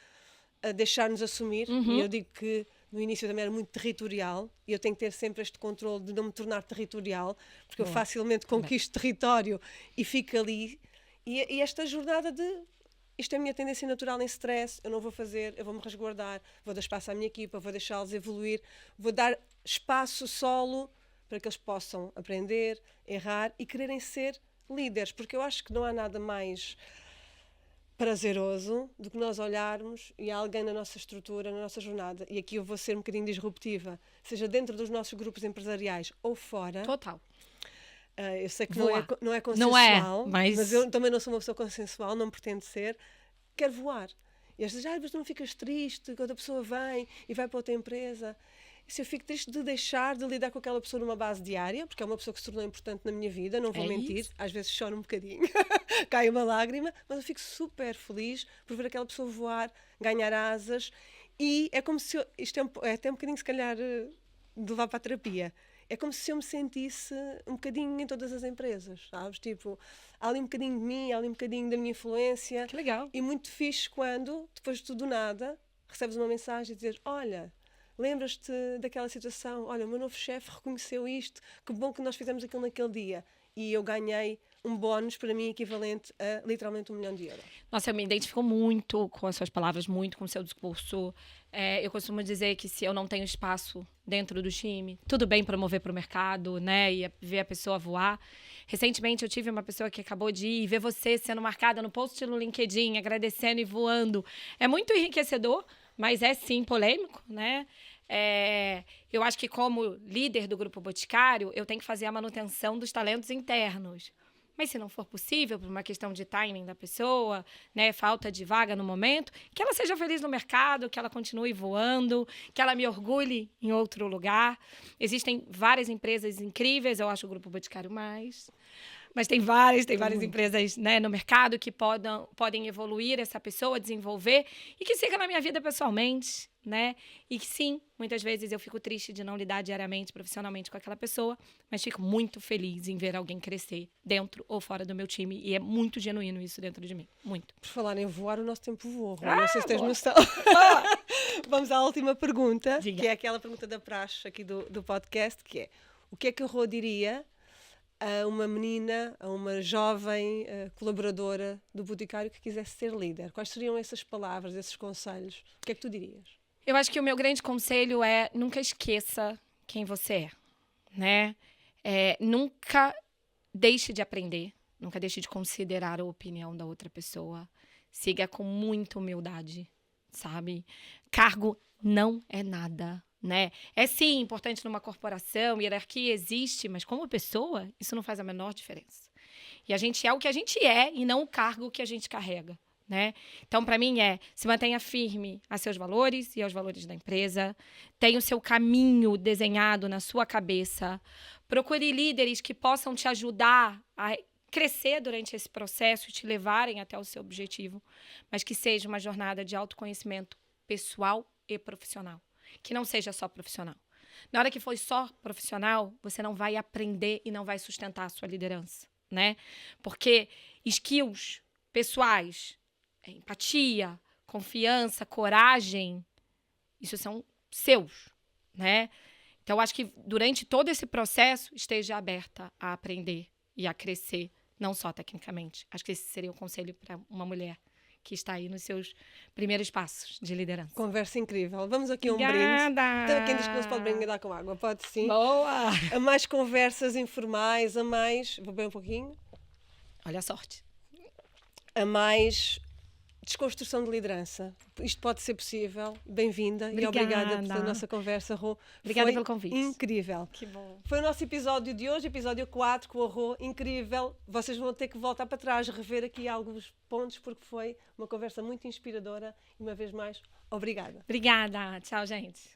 a deixar-nos assumir, e eu digo que no início também era muito territorial, e eu tenho que ter sempre este controle de não me tornar territorial, porque eu facilmente conquisto território e fico ali, e esta jornada de isto é a minha tendência natural em stress, eu não vou fazer, eu vou-me resguardar, vou dar espaço à minha equipa, vou deixá-los evoluir, vou dar espaço, solo, para que eles possam aprender, errar e quererem ser líderes, porque eu acho que não há nada mais prazeroso do que nós olharmos e há alguém na nossa estrutura, na nossa jornada, e aqui eu vou ser um bocadinho disruptiva, seja dentro dos nossos grupos empresariais ou fora. Total. Eu sei que não é consensual, não mas eu também não sou uma pessoa consensual, não pretendo ser. Quero voar. E às vezes, mas tu não ficas triste quando a pessoa vem e vai para outra empresa. E se eu fico triste de deixar de lidar com aquela pessoa numa base diária, porque é uma pessoa que se tornou importante na minha vida, não vou mentir, isso. Às vezes choro um bocadinho, cai uma lágrima, mas eu fico super feliz por ver aquela pessoa voar, ganhar asas. E é como se isto é até um bocadinho, se calhar, de levar para a terapia. É como se eu me sentisse um bocadinho em todas as empresas, sabes? Tipo, há ali um bocadinho de mim, há ali um bocadinho da minha influência. Que legal. E muito fixe quando, depois de tudo do nada, recebes uma mensagem e dizes, olha, lembras-te daquela situação? Olha, o meu novo chefe reconheceu isto, que bom que nós fizemos aquilo naquele dia. E eu ganhei um bónus para mim equivalente a literalmente 1 milhão de euros. Nossa, eu me identifico muito com as suas palavras, muito com o seu discurso. Eu costumo dizer que se eu não tenho espaço dentro do time, tudo bem promover para o mercado, né? E ver a pessoa voar. Recentemente eu tive uma pessoa que acabou de ir e ver você sendo marcada no post no LinkedIn, agradecendo e voando. É muito enriquecedor, mas é sim polêmico, né? Eu acho que como líder do Grupo Boticário, eu tenho que fazer a manutenção dos talentos internos. Mas se não for possível, por uma questão de timing da pessoa, né, falta de vaga no momento, que ela seja feliz no mercado, que ela continue voando, que ela me orgulhe em outro lugar. Existem várias empresas incríveis, eu acho o Grupo Boticário mais. Mas tem várias empresas, né, no mercado que podem evoluir essa pessoa, desenvolver e que siga na minha vida pessoalmente, né? E que sim, muitas vezes eu fico triste de não lidar diariamente, profissionalmente com aquela pessoa, mas fico muito feliz em ver alguém crescer dentro ou fora do meu time e é muito genuíno isso dentro de mim, muito. Por falar em voar, o nosso tempo voa. Não sei se tens noção. Vamos à última pergunta, Diga. Que é aquela pergunta da praxe aqui do podcast, que é, o que é que a Rô diria a uma menina, a uma jovem colaboradora do Boticário que quisesse ser líder? Quais seriam essas palavras, esses conselhos? O que é que tu dirias? Eu acho que o meu grande conselho é nunca esqueça quem você é, né? Nunca deixe de aprender, nunca deixe de considerar a opinião da outra pessoa. Siga com muita humildade, sabe? Cargo não é nada, né? É sim importante numa corporação, hierarquia existe, mas como pessoa, isso não faz a menor diferença. E a gente é o que a gente é e não o cargo que a gente carrega, né? Então, para mim, se mantenha firme a seus valores e aos valores da empresa. Tenha o seu caminho desenhado na sua cabeça. Procure líderes que possam te ajudar a crescer durante esse processo e te levarem até o seu objetivo, mas que seja uma jornada de autoconhecimento pessoal e profissional. Que não seja só profissional. Na hora que for só profissional, você não vai aprender e não vai sustentar a sua liderança, né? Porque skills pessoais, empatia, confiança, coragem, isso são seus, né? Então, acho que durante todo esse processo, esteja aberta a aprender e a crescer, não só tecnicamente. Acho que esse seria o conselho para uma mulher que está aí nos seus primeiros passos de liderança. Conversa incrível. Vamos aqui a um Obrigada. brinde. Então, quem diz que não se pode brindar com água? Pode sim. Boa! A mais conversas informais, a mais... Vou beber um pouquinho. Olha a sorte. A mais desconstrução de liderança. Isto pode ser possível. Bem-vinda e obrigada pela nossa conversa, Rô. Obrigada pelo convite. Incrível. Que bom. Foi o nosso episódio de hoje, episódio 4 com a Rô. Incrível. Vocês vão ter que voltar para trás, rever aqui alguns pontos, porque foi uma conversa muito inspiradora. E uma vez mais, obrigada. Obrigada. Tchau, gente.